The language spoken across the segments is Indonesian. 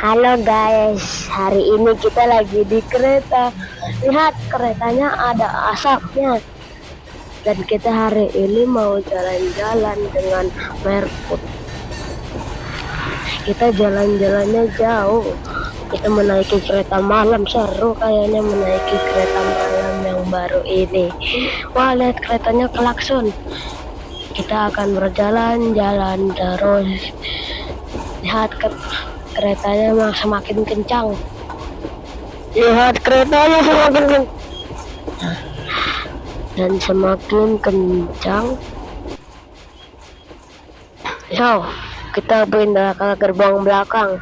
Halo guys, hari ini kita lagi di kereta. Lihat keretanya ada asapnya. Dan kita hari ini mau jalan-jalan dengan Merput. Kita jalan-jalannya jauh. Kita menaiki kereta malam, seru kayaknya menaiki kereta malam yang baru ini. Wah, lihat keretanya klakson. Kita akan berjalan-jalan terus. Lihat keretanya semakin kencang. Lihat keretanya semakin kencang dan semakin kencang. So, kita pindah ke gerbang belakang.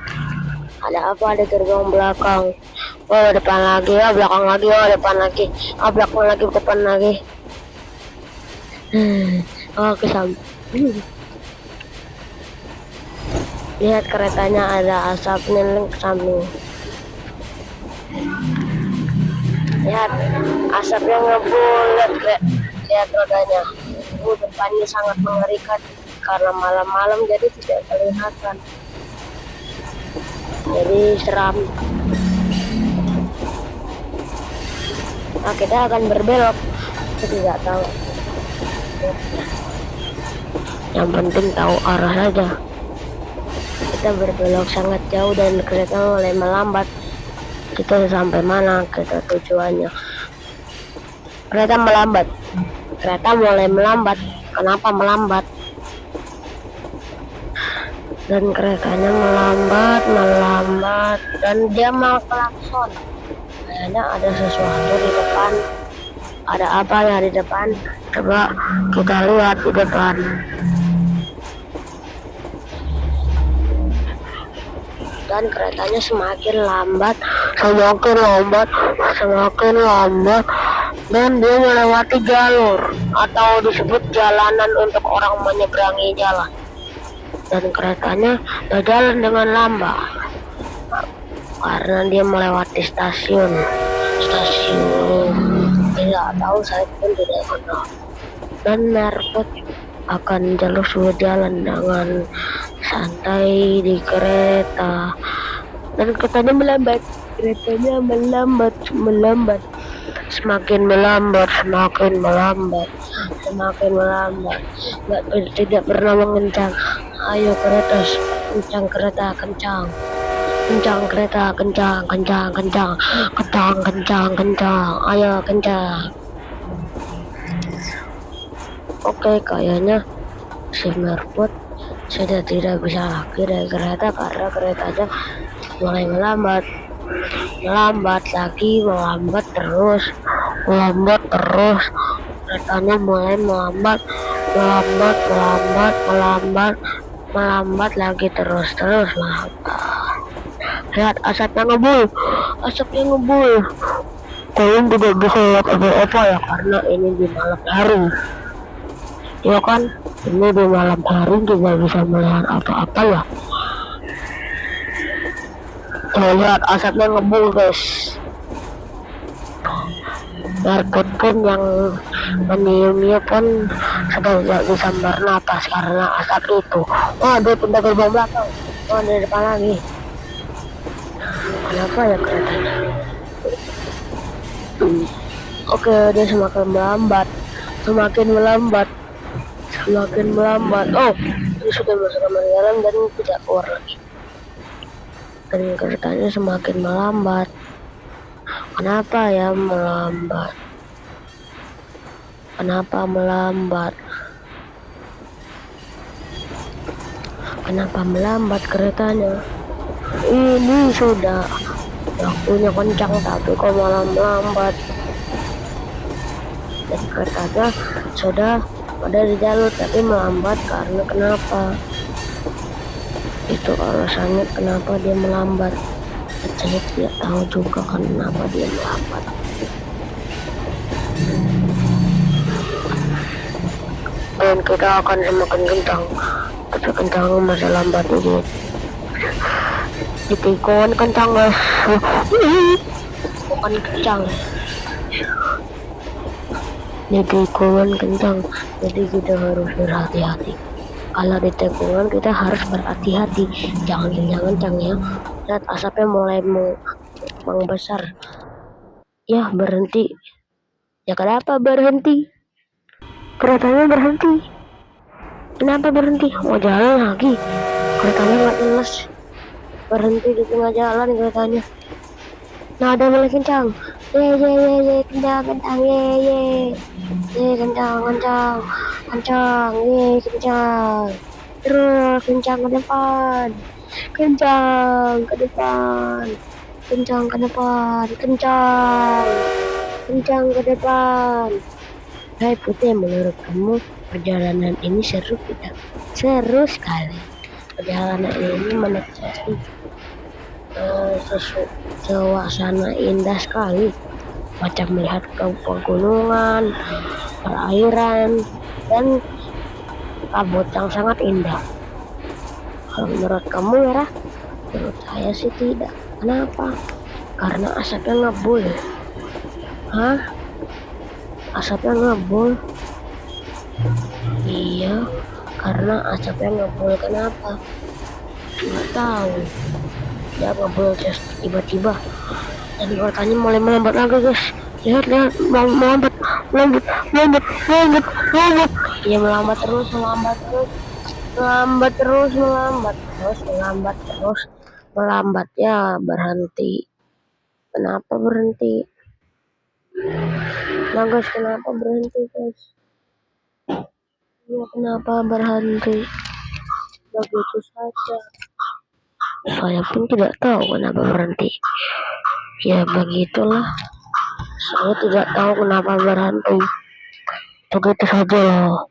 Ada apa di gerbang belakang? Oh, depan lagi, ya belakang lagi, oh depan lagi, belakang lagi, depan lagi. Oh, ke samping. Lihat keretanya ada asapnya ke samping. Lihat asapnya ngebul, lihat rodanya. Depannya sangat mengerikan karena malam-malam jadi tidak kelihatan. Jadi seram. Nah, kita akan berbelok. Kita tidak tahu. Yang penting tahu arah saja. Kita berbelok sangat jauh dan kereta mulai melambat. Kita sampai mana kita tujuannya? Kereta melambat. Kereta mulai melambat. Kenapa melambat? Dan keretanya melambat dan dia mau klakson. Kayaknya ada sesuatu di depan. Ada apa ya di depan? Coba kita lihat di depan. Dan keretanya semakin lambat, dan dia melewati jalur atau disebut jalanan untuk orang menyeberangi jalan. Dan keretanya berjalan dengan lambat karena dia melewati stasiun. Tidak tahu, saya pun tidak kenal. Dan Merput akan terus berjalan dengan santai di kereta. Dan keretanya melambat. Semakin melambat. Tidak pernah mengencang. Ayo kereta, kencang kereta, kencang kereta, kencang. Ayo kencang. Oke, kayaknya si Merput sudah tidak bisa lagi dari kereta karena keretanya mulai melambat terus. Keretanya mulai melambat lagi terus melambat. Lihat asapnya ngebul. Kalian tidak bisa lihat apa-apa ya karena ini di malam hari. Ya kan, ini di malam hari tidak bisa melihat apa-apa ya. Lihat asapnya ngebul guys. Merput pun yang menyiumnya pun sudah tidak bisa bernapas karena asap itu. Oh, dia pindah gerbang belakang. Oh, di depan lagi. Kenapa ya keretanya? Oke, dia semakin melambat. Oh, dia sudah masuk kamar dalam dan tidak keluar lagi. Dan keretanya semakin melambat. Kenapa ya melambat? Kenapa melambat keretanya? Ini sudah waktunya kencang tapi kok malah melambat. Dan keretanya sudah ada di jalur tapi melambat karena kenapa? Itu alasannya kenapa dia melambat. Saya tidak tahu juga kenapa dia melambat. Dan kita akan semakin kencang. Tapi kencang masa lambat ini. Di tikungan kencang guys. Jadi kita harus berhati-hati. Kalau di tikungan kita harus berhati-hati. Jangan kencang ya. Lihat asapnya mulai membesar. Ya berhenti. Ya kenapa berhenti? Keretanya berhenti. Kenapa berhenti? Mau jalan lagi. Keretanya nggak jelas. Berhenti di tengah jalan keretanya. Nada mulai kencang. Ye kencang kencang ye kencang kencang kencang ye kencang. Terus kencang ke depan. Kencang ke depan. Kencang ke depan. Kencang. Kencang ke depan. Hai Putih, menurut kamu perjalanan ini seru tidak? Seru sekali. Perjalanan ini menikmati suasana indah sekali, macam melihat ke pegunungan, perairan, dan kabut yang sangat indah. Kalau menurut kamu ya, menurut saya sih tidak. Kenapa? Karena asapnya ngebul. Hah? Asapnya ngebul? Iya, karena asapnya ngebul. Kenapa? Nggak tahu. Dia ngebul tiba-tiba. Dan keretanya mulai melambat lagi guys. Lihat melambat. Iya melambat terus ya berhenti. Kenapa berhenti? Nah guys, kenapa berhenti guys? Ya kenapa berhenti? Begitu saja. Saya pun tidak tahu kenapa berhenti. Ya begitulah. Saya tidak tahu kenapa berhenti. Begitu saja loh.